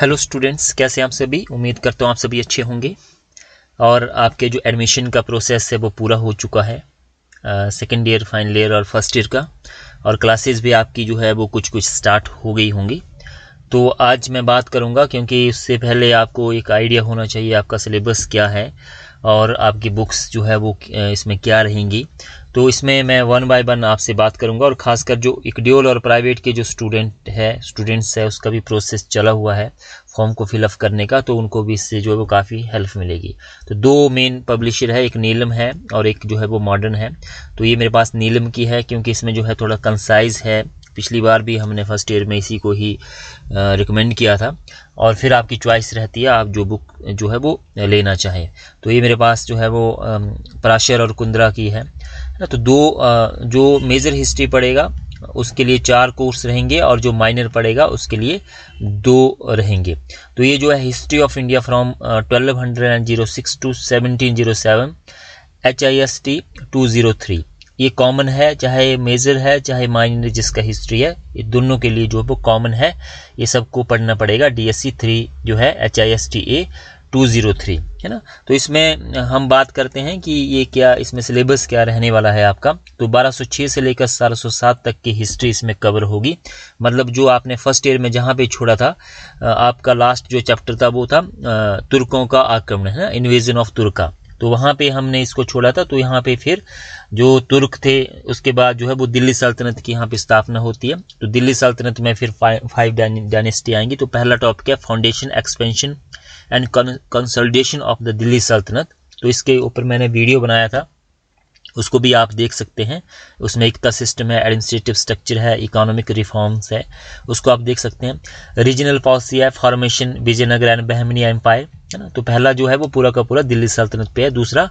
Hello students, कैसे आप सभी। उम्मीद करता हूँ आप सभी अच्छे होंगे और आपके जो एडमिशन का प्रोसेस है वो पूरा हो चुका है, सेकेंड ईयर, फाइनल ईयर और फर्स्ट ईयर का, और क्लासेस भी आपकी जो है वो कुछ कुछ स्टार्ट हो गई होंगी। तो आज मैं बात करूंगा, क्योंकि उससे पहले आपको एक आइडिया होना चाहिए आपका सिलेबस क्या है और आपकी बुक्स जो है वो इसमें क्या रहेंगी। तो इसमें मैं वन बाय वन आपसे बात करूंगा, और ख़ासकर जो ICDEOL और प्राइवेट के जो स्टूडेंट्स है उसका भी प्रोसेस चला हुआ है फॉर्म को फिलअप करने का, तो उनको भी इससे जो है वो काफ़ी हेल्प मिलेगी। तो दो मेन पब्लिशर है, एक नीलम है और एक जो है वो मॉडर्न है। तो ये मेरे पास नीलम की है, क्योंकि इसमें जो है थोड़ा कंसाइज है। पिछली बार भी हमने फर्स्ट ईयर में इसी को ही रिकमेंड किया था, और फिर आपकी चॉइस रहती है आप जो बुक जो है वो लेना चाहें। तो ये मेरे पास जो है वो पराशर और कुंद्रा की है ना। तो जो मेजर हिस्ट्री पढ़ेगा उसके लिए 4 कोर्स रहेंगे, और जो माइनर पढ़ेगा उसके लिए 2 रहेंगे। तो ये जो है history of India from 1206 to 1707 HIST 203, ये कॉमन है, चाहे मेजर है चाहे माइनर जिसका हिस्ट्री है, ये दोनों के लिए जो है वो कॉमन है। ये सबको पढ़ना पड़ेगा। DSC 3 जो है HISTA 203 है ना। तो इसमें हम बात करते हैं कि ये क्या, इसमें सिलेबस क्या रहने वाला है आपका। तो 1206 से लेकर 1707 तक की हिस्ट्री इसमें कवर होगी। मतलब जो आपने फर्स्ट ईयर में जहाँ पे छोड़ा था, आपका लास्ट जो चैप्टर था वो था तुर्कों का आक्रमण, है ना, इन्वेजन ऑफ तुर्का। तो वहाँ पे हमने इसको छोड़ा था। तो यहाँ पे फिर जो तुर्क थे उसके बाद जो है वो दिल्ली सल्तनत की यहाँ पे स्थापना होती है। तो दिल्ली सल्तनत में फिर 5 डायनेस्टी आएंगी। तो पहला टॉपिक है foundation, expansion and consolidation of the Delhi सल्तनत। तो इसके ऊपर मैंने वीडियो बनाया था, उसको भी आप देख सकते हैं। उसमें एकता सिस्टम है, एडमिनिस्ट्रेटिव स्ट्रक्चर है, इकोनॉमिक रिफॉर्म्स है, उसको आप देख सकते हैं। रीजनल पॉलिसी है, formation, Vijayanagar and Bahmani empire, है ना। तो पहला जो है वो पूरा का पूरा दिल्ली सल्तनत पे है, दूसरा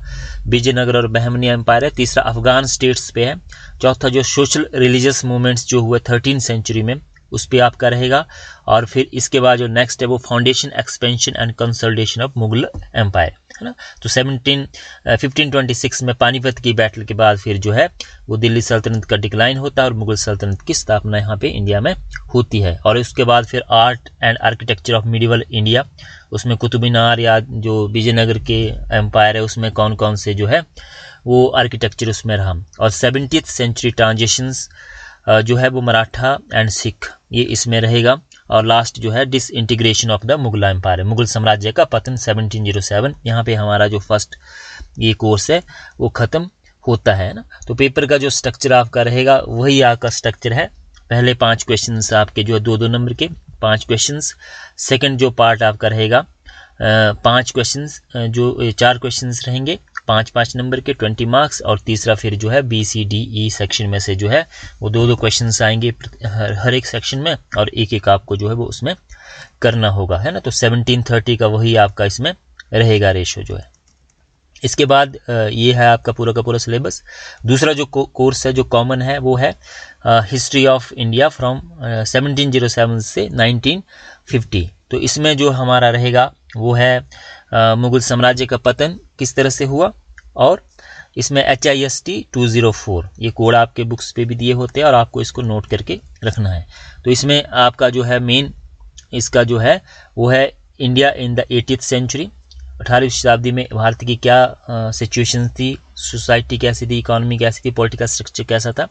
विजयनगर और बहमनी एम्पायर है, तीसरा अफगान स्टेट्स पे है, चौथा जो सोशल रिलीजियस मूवमेंट्स जो हुए 13th सेंचुरी में उस पे आपका रहेगा, और फिर इसके बाद जो नेक्स्ट है वो foundation, expansion and consolidation of Mughal empire, है ना। तो 1526 में पानीपत की बैटल के बाद फिर जो है वो दिल्ली सल्तनत का डिक्लाइन होता है और मुगल सल्तनत की स्थापना यहाँ पे इंडिया में होती है। और उसके बाद फिर art and architecture of medieval India, उसमें कुतुब मीनार या जो विजयनगर के एम्पायर है उसमें कौन कौन से जो है वो आर्किटेक्चर उसमें रहा। और 70th सेंचुरी ट्रांजिशंस जो है वो मराठा एंड सिख, ये इसमें रहेगा। और लास्ट जो है disintegration of the Mughal empire, Mughal साम्राज्य का पतन 1707, यहाँ पे हमारा जो फर्स्ट ये कोर्स है वो ख़त्म होता है ना। तो पेपर का जो स्ट्रक्चर आपका रहेगा वही आपका स्ट्रक्चर है। पहले 5 क्वेश्चंस आपके जो है 2-2 नंबर के 5 क्वेश्चंस। सेकंड जो पार्ट आपका रहेगा 5 क्वेश्चंस, जो 4 क्वेश्चंस रहेंगे 5-5 नंबर के 20 मार्क्स। और तीसरा फिर जो है BCDE सेक्शन में से जो है वो 2-2 क्वेश्चंस आएंगे हर एक सेक्शन में, और एक आपको जो है वो उसमें करना होगा, है ना। तो 1730 का वही आपका इसमें रहेगा रेशो जो है। इसके बाद ये है आपका पूरा का पूरा सिलेबस। दूसरा जो कोर्स है जो कॉमन है वो है हिस्ट्री ऑफ इंडिया फ्रॉम 1707 से 1950। तो इसमें जो हमारा रहेगा वो है मुगल साम्राज्य का पतन किस तरह से हुआ, और इसमें HIST 204, ये कोड आपके बुक्स पे भी दिए होते हैं और आपको इसको नोट करके रखना है। तो इसमें आपका जो है मेन इसका जो है वो है India in the 80th century, 18वीं शताब्दी में भारत की क्या सिचुएशन थी, सोसाइटी कैसी थी, इकोनॉमी कैसी थी, पॉलिटिकल स्ट्रक्चर कैसा था।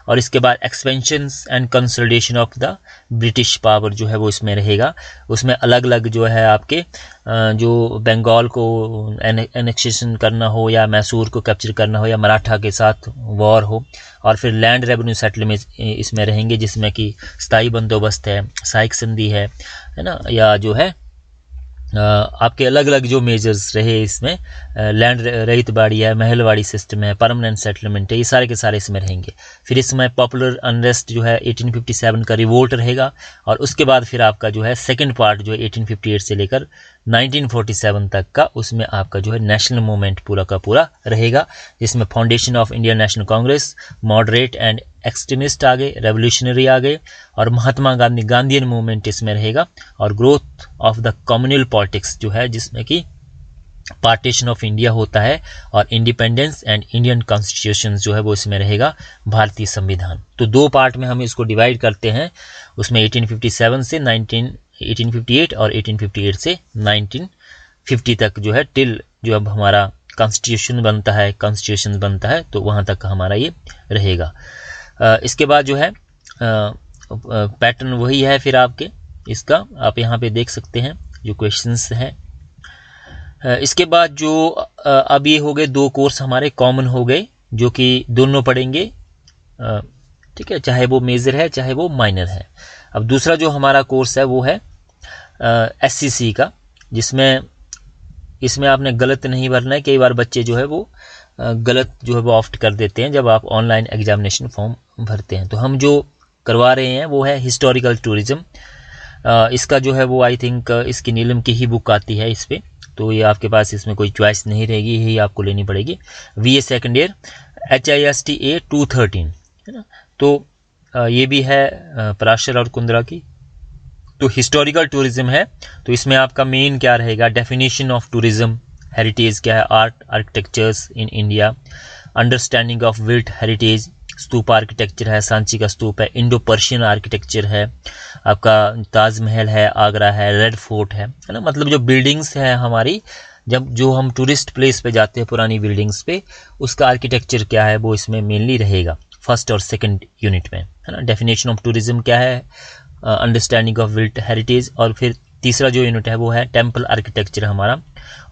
और इसके बाद expansion and consolidation of the British power जो है वो इसमें रहेगा। उसमें अलग अलग जो है आपके जो बंगाल को एनेक्सेशन करना हो, या मैसूर को कैप्चर करना हो, या मराठा के साथ वॉर हो, और फिर लैंड रेवेन्यू सेटलमेंट इसमें रहेंगे, जिसमें कि स्थायी बंदोबस्त है, सहायक संधि है ना, या जो है आपके अलग अलग जो मेजर्स रहे इसमें, लैंड रहित बाड़ी है, महलवाड़ी सिस्टम है, परमानेंट सेटलमेंट है, ये सारे के सारे इसमें रहेंगे। फिर इसमें पॉपुलर अनरेस्ट जो है 1857 का रिवोल्ट रहेगा। और उसके बाद फिर आपका जो है सेकंड पार्ट जो है 1858 से लेकर 1947 तक का, उसमें आपका जो है नेशनल मूवमेंट पूरा का पूरा रहेगा, जिसमें foundation of Indian National Congress, moderate and extremist आ गए, रेवोल्यूशनरी आ गए, और महात्मा गांधीयन मूवमेंट इसमें रहेगा। और growth of the communal politics जो है, जिसमें कि पार्टीशन ऑफ इंडिया होता है, और इंडिपेंडेंस एंड इंडियन कॉन्स्टिट्यूशन जो है वो इसमें रहेगा, भारतीय संविधान। तो 2 पार्ट में हम इसको डिवाइड करते हैं। उसमें 1857 से 1858 और 1858 से 1950 तक जो है, टिल जो अब हमारा कॉन्स्टिट्यूशन बनता है तो वहाँ तक हमारा ये रहेगा। इसके बाद जो है पैटर्न वही है फिर आपके, इसका आप यहाँ पे देख सकते हैं जो क्वेश्चंस हैं। इसके बाद जो अब ये हो गए 2 कोर्स हमारे कॉमन हो गए, जो कि दोनों पढ़ेंगे, ठीक है, चाहे वो मेजर है चाहे वो माइनर है। अब दूसरा जो हमारा कोर्स है वो है SCC का, जिसमें इसमें आपने गलत नहीं भरना है। कई बार बच्चे जो है वो गलत जो है वो ऑप्ट कर देते हैं जब आप ऑनलाइन एग्जामिनेशन फॉर्म भरते हैं। तो हम जो करवा रहे हैं वो है हिस्टोरिकल टूरिज्म। इसका जो है वो आई थिंक इसकी नीलम की ही बुक आती है इस पर, तो ये आपके पास इसमें कोई चॉइस नहीं रहेगी, यही आपको लेनी पड़ेगी। VA सेकेंड ईयर HISTA 213 है ना। तो ये भी है पराशर और कुंद्रा की। तो हिस्टोरिकल टूरिज्म है, तो इसमें आपका मेन क्या रहेगा, डेफिनेशन ऑफ टूरिज्म, हेरिटेज क्या है, art architectures in India, understanding of wilt heritage, stupa architecture है, सांची का स्तूप है, इंडो पर्शियन आर्किटेक्चर है, आपका ताजमहल है, आगरा है, रेड फोर्ट है ना। मतलब जो बिल्डिंग्स है हमारी, जब जो हम टूरिस्ट प्लेस पे जाते हैं पुरानी बिल्डिंग्स पे, उसका आर्किटेक्चर क्या है वो इसमें मेनली रहेगा फर्स्ट और सेकंड यूनिट में, है ना। डेफिनेशन ऑफ टूरिज्म क्या है, अंडरस्टैंडिंग ऑफ विल्ट हेरिटेज, और फिर तीसरा जो यूनिट है वो है टेम्पल आर्किटेक्चर हमारा,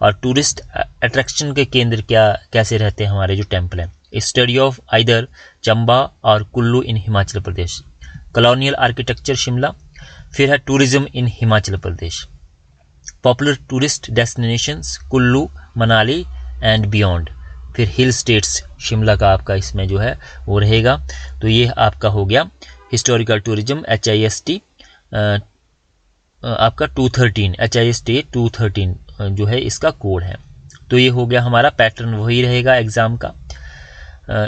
और टूरिस्ट अट्रैक्शन के केंद्र कैसे रहते हैं हमारे जो टेम्पल है। स्टडी ऑफ आइदर चंबा और कुल्लू इन हिमाचल प्रदेश, कॉलोनियल आर्किटेक्चर शिमला, फिर है tourism in Himachal Pradesh, popular tourist destinations Kullu, Manali and beyond, फिर हिल स्टेट्स शिमला का आपका इसमें जो है वो रहेगा। तो ये आपका हो गया हिस्टोरिकल टूरिज्म HIST आपका 213, HISTA 213 जो है इसका कोड है। तो ये हो गया हमारा पैटर्न, वही रहेगा एग्जाम का।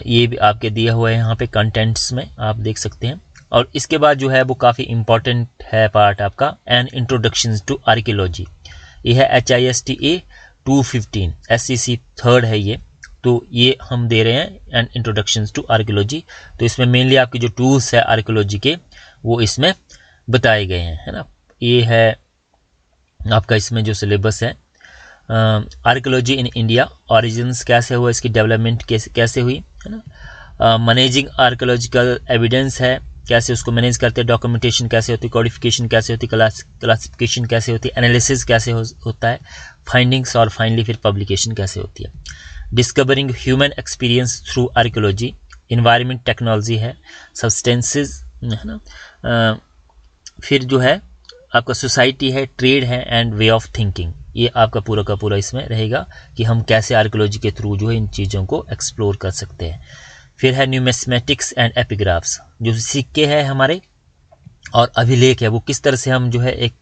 ये भी आपके दिया हुआ है यहाँ पे कंटेंट्स में, आप देख सकते हैं। और इसके बाद जो है वो काफ़ी इंपॉर्टेंट है पार्ट आपका, एन इंट्रोडक्शन टू आर्कियोलॉजी। ये है HISTA 215, SCC थर्ड है ये। तो ये हम दे रहे हैं एन इंट्रोडक्शन टू आर्कियोलॉजी। तो इसमें मेनली आपके जो टूल्स है आर्कियोलॉजी के वो इसमें बताए गए हैं, है ना। ये है आपका इसमें जो सिलेबस है, आर्कियोलॉजी इन इंडिया, ऑरिजिन्स कैसे हुआ, इसकी डेवलपमेंट कैसे हुई, है ना। मैनेजिंग आर्कियोलॉजिकल एविडेंस है, कैसे उसको मैनेज करते हैं, डॉक्यूमेंटेशन कैसे होती है, कोडिफिकेशन कैसे होती है, क्लासिफिकेशन कैसे होती है, एनालिसिस कैसे होता है, फाइंडिंग्स, और फाइनली फिर पब्लिकेशन कैसे होती है। Discovering human experience through archaeology, environment technology है, सब्सटेंसेस है ना, फिर जो है आपका सोसाइटी है, ट्रेड है एंड वे ऑफ थिंकिंग। ये आपका पूरा का पूरा इसमें रहेगा कि हम कैसे आर्कियोलॉजी के थ्रू जो है इन चीज़ों को एक्सप्लोर कर सकते हैं। फिर है न्यूमिस्मेटिक्स एंड एपिग्राफ्स, जो सिक्के हैं हमारे और अभिलेख है, वो किस तरह से हम जो है एक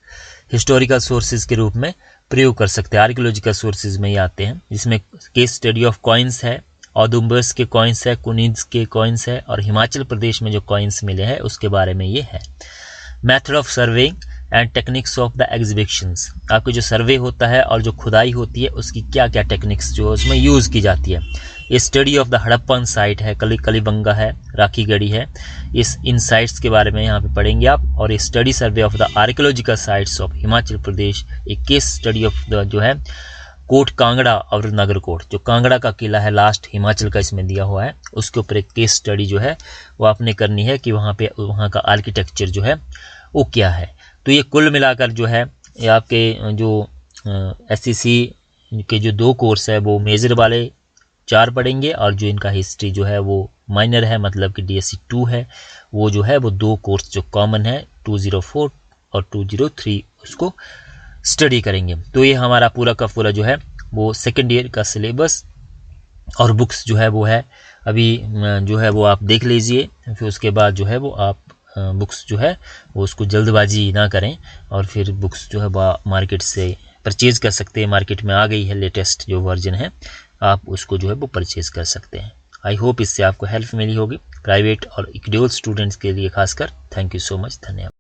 हिस्टोरिकल सोर्सेज के रूप में प्रयोग कर सकते हैं, आर्कियोलॉजिकल सोर्सेज में ये आते हैं। जिसमें केस स्टडी ऑफ कॉइन्स है, औदुम्बर्स के कॉइन्स है, कुनिन्स के कॉइन्स है, और हिमाचल प्रदेश में जो कॉइन्स मिले हैं उसके बारे में ये है। Method of surveying and techniques of the exhibitions, आपके जो सर्वे होता है और जो खुदाई होती है उसकी क्या क्या टेक्निक्स जो उसमें यूज़ की जाती है। ये study of the Harappan site है, कलीबंगा है, राखीगढ़ी है, इन साइट्स के बारे में यहाँ पे पढ़ेंगे आप। और ये study survey of the archaeological sites of Himachal Pradesh, एक केस स्टडी ऑफ द जो है कोट कांगड़ा और नगरकोट, जो कांगड़ा का किला है लास्ट हिमाचल का इसमें दिया हुआ है, उसके ऊपर एक केस स्टडी जो है वो आपने करनी है कि वहाँ का आर्किटेक्चर जो है वो क्या है। तो ये कुल मिलाकर जो है ये आपके जो SCC के जो 2 कोर्स है वो मेजर वाले 4 पढ़ेंगे, और जो इनका हिस्ट्री जो है वो माइनर है, मतलब कि DSC 2 है, वो जो है वो 2 कोर्स जो कॉमन है 204 और 203 उसको स्टडी करेंगे। तो ये हमारा पूरा का पूरा जो है वो सेकेंड ईयर का सिलेबस और बुक्स जो है वो है अभी जो है वो आप देख लीजिए। फिर उसके बाद जो है वो आप बुक्स जो है वो उसको जल्दबाजी ना करें, और फिर बुक्स जो है मार्केट से परचेज़ कर सकते हैं। मार्केट में आ गई है लेटेस्ट जो वर्जन है, आप उसको जो है वो परचेज़ कर सकते हैं। आई होप इससे आपको हेल्प मिली होगी, प्राइवेट और ICDEOL स्टूडेंट्स के लिए खासकर। थैंक यू सो मच, धन्यवाद।